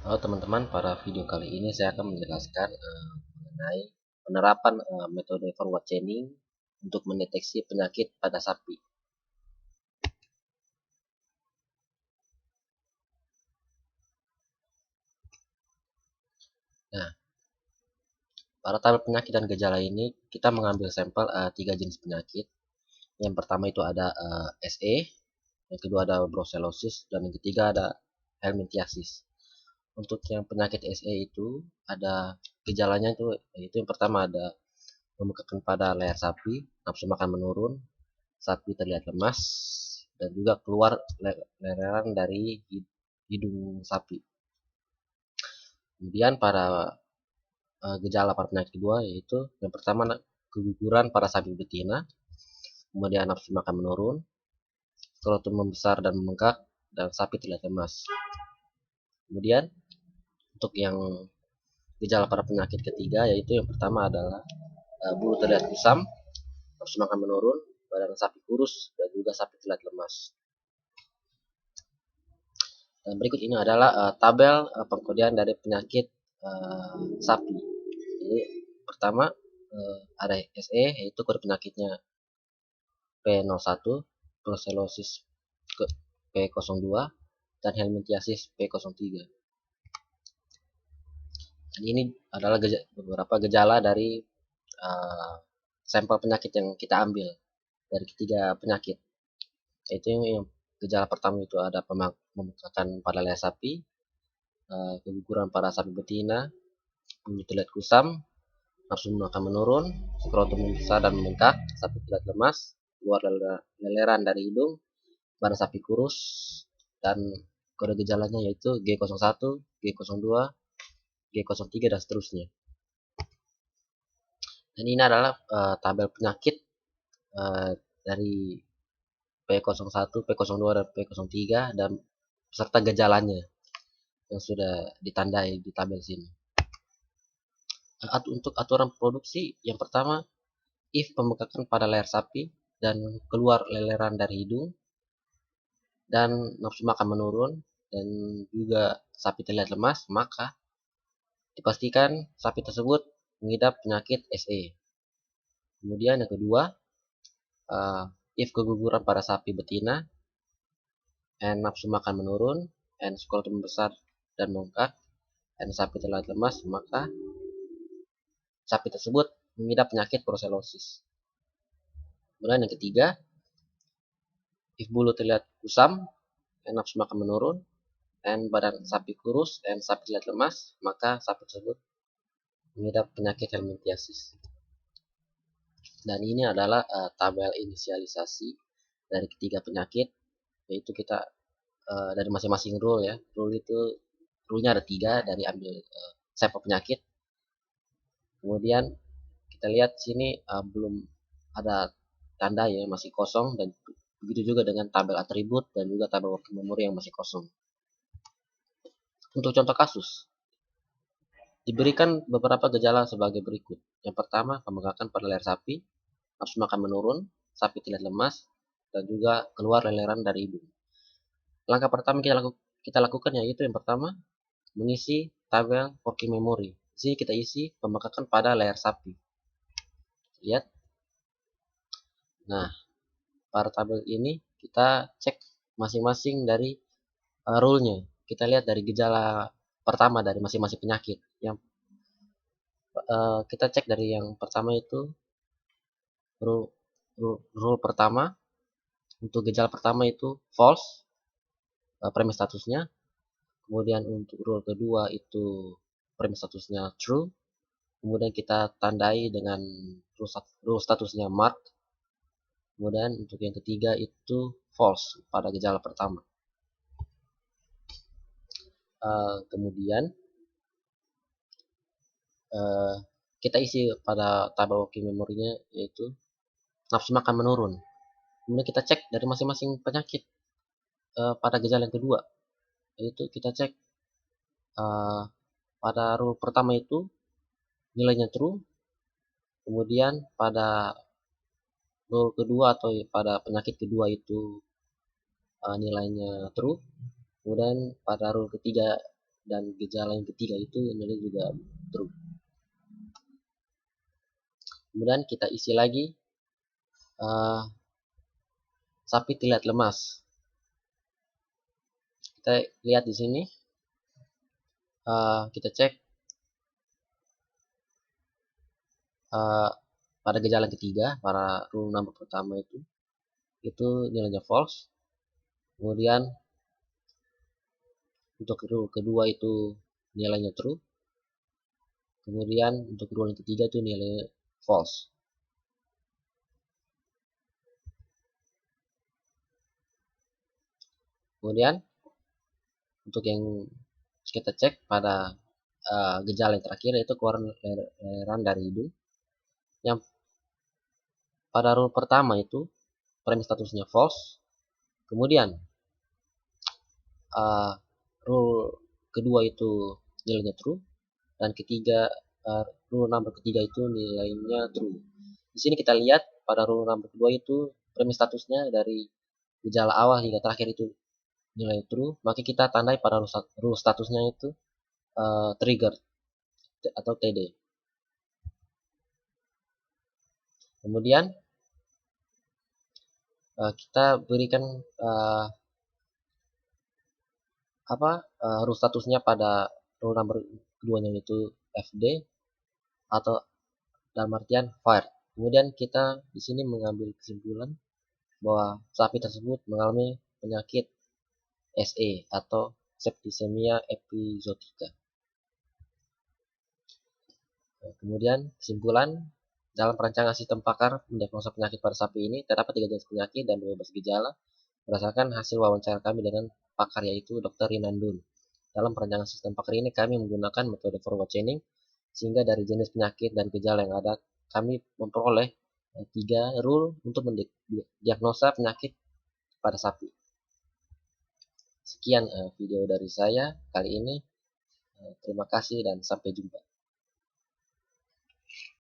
Halo teman-teman, pada video kali ini saya akan menjelaskan mengenai penerapan metode forward chaining untuk mendeteksi penyakit pada sapi. Nah, pada tabel penyakit dan gejala ini kita mengambil sampel 3 jenis penyakit. Yang pertama itu ada SE, yang kedua ada brucellosis, dan yang ketiga ada helminthiasis. Untuk yang penyakit SE itu ada gejalanya yaitu yang pertama ada pembengkakan pada leher sapi, nafsu makan menurun, sapi terlihat lemas, dan juga keluar leleran dari hidung sapi. Kemudian gejala pada penyakit kedua yaitu yang pertama keguguran pada sapi betina, kemudian nafsu makan menurun, skrotum membesar dan membengkak, dan sapi terlihat lemas. Kemudian untuk yang gejala pada penyakit ketiga yaitu yang pertama adalah bulu terlihat kusam, nafsu makan menurun, badan sapi kurus, dan juga sapi terlihat lemas. Dan berikut ini adalah tabel pengkodean dari penyakit sapi. Jadi pertama ada SE yaitu kode penyakitnya P01, brucellosis P02, dan helminthiasis P03. Dan ini adalah beberapa gejala dari sampel penyakit yang kita ambil dari ketiga penyakit. Yaitu yang gejala pertama itu ada pembengkakan pada leher sapi, keguguran pada sapi betina, bulu terlihat kusam, nafsu makan menurun, skrotum membesar dan membengkak, sapi terlihat lemas, keluar leleran dari hidung, badan sapi kurus, dan kode gejalanya yaitu G01, G02, G03, dan seterusnya. Dan ini adalah tabel penyakit dari P01, P02, dan P03 dan beserta gejalanya yang sudah ditandai di tabel sini. Untuk aturan produksi, yang pertama, if pembengkakan pada leher sapi dan keluar leleran dari hidung dan nafsu makan menurun dan juga sapi terlihat lemas, maka dipastikan sapi tersebut mengidap penyakit SE. Kemudian yang kedua, if keguguran pada sapi betina and nafsu makan menurun and skrotum besar dan membengkak and sapi terlihat lemas, maka sapi tersebut mengidap penyakit brucellosis. Kemudian yang ketiga, if bulu terlihat kusam and nafsu makan menurun and badan sapi kurus and sapi terlihat lemas, maka sapi tersebut mengidap penyakit helminthiasis. Dan ini adalah tabel inisialisasi dari ketiga penyakit, yaitu kita dari masing-masing rule ya. Rule-nya ada 3 dari ambil sampel penyakit. Kemudian kita lihat sini belum ada tanda ya, masih kosong, dan begitu juga dengan tabel atribut dan juga tabel working memory yang masih kosong. Untuk contoh kasus, diberikan beberapa gejala sebagai berikut. Yang pertama, pembengkakan pada leher sapi, nafsu makan menurun, sapi terlihat lemas, dan juga keluar leleran dari hidung. Langkah pertama kita lakukan yaitu yang pertama, mengisi tabel working memory. Di sini kita isi pembengkakan pada leher sapi. Lihat. Nah, pada tabel ini kita cek masing-masing dari rule-nya. Kita lihat dari gejala pertama dari masing-masing penyakit. Yang kita cek dari yang pertama itu rule pertama. Untuk gejala pertama itu false, premis statusnya. Kemudian untuk rule kedua itu premis statusnya true. Kemudian kita tandai dengan rule statusnya mark. Kemudian untuk yang ketiga itu false pada gejala pertama. Kemudian kita isi pada tabel working memory-nya yaitu nafsu makan menurun. Kemudian kita cek dari masing-masing penyakit pada gejala yang kedua, yaitu kita cek pada rule pertama itu nilainya true. Kemudian pada rule kedua atau pada penyakit kedua itu nilainya true. Kemudian pada rule ketiga dan gejala yang ketiga itu nilai juga true. Kemudian kita isi lagi sapi terlihat lemas. Kita lihat di sini, kita cek pada gejala ketiga, pada rule number pertama itu nilainya false. Kemudian untuk rule kedua itu nilainya true. Kemudian untuk rule yang ketiga itu nilai false. Kemudian untuk yang kita cek pada gejala yang terakhir yaitu keluaran leleran dari hidung. Yang pada rule pertama itu premis statusnya false. Kemudian rule kedua itu nilainya true, dan rule number ketiga itu nilainya true. Di sini kita lihat pada rule number kedua itu premis statusnya dari gejala awal hingga terakhir itu nilai true, maka kita tandai pada rule statusnya itu trigger atau TD. Kemudian kita berikan rule statusnya pada rule number keduanya itu FD atau dalam artian fired. Kemudian kita di sini mengambil kesimpulan bahwa sapi tersebut mengalami penyakit SE atau septicemia epizootica. Kemudian kesimpulan, dalam perancangan sistem pakar mendiagnosa penyakit pada sapi ini terdapat 3 jenis penyakit dan 12 gejala berdasarkan hasil wawancara kami dengan pakar yaitu Dr. Rinandun. Dalam perancangan sistem pakar ini kami menggunakan metode forward chaining sehingga dari jenis penyakit dan gejala yang ada kami memperoleh 3 rule untuk mendiagnosa penyakit pada sapi. Sekian video dari saya kali ini. Terima kasih dan sampai jumpa.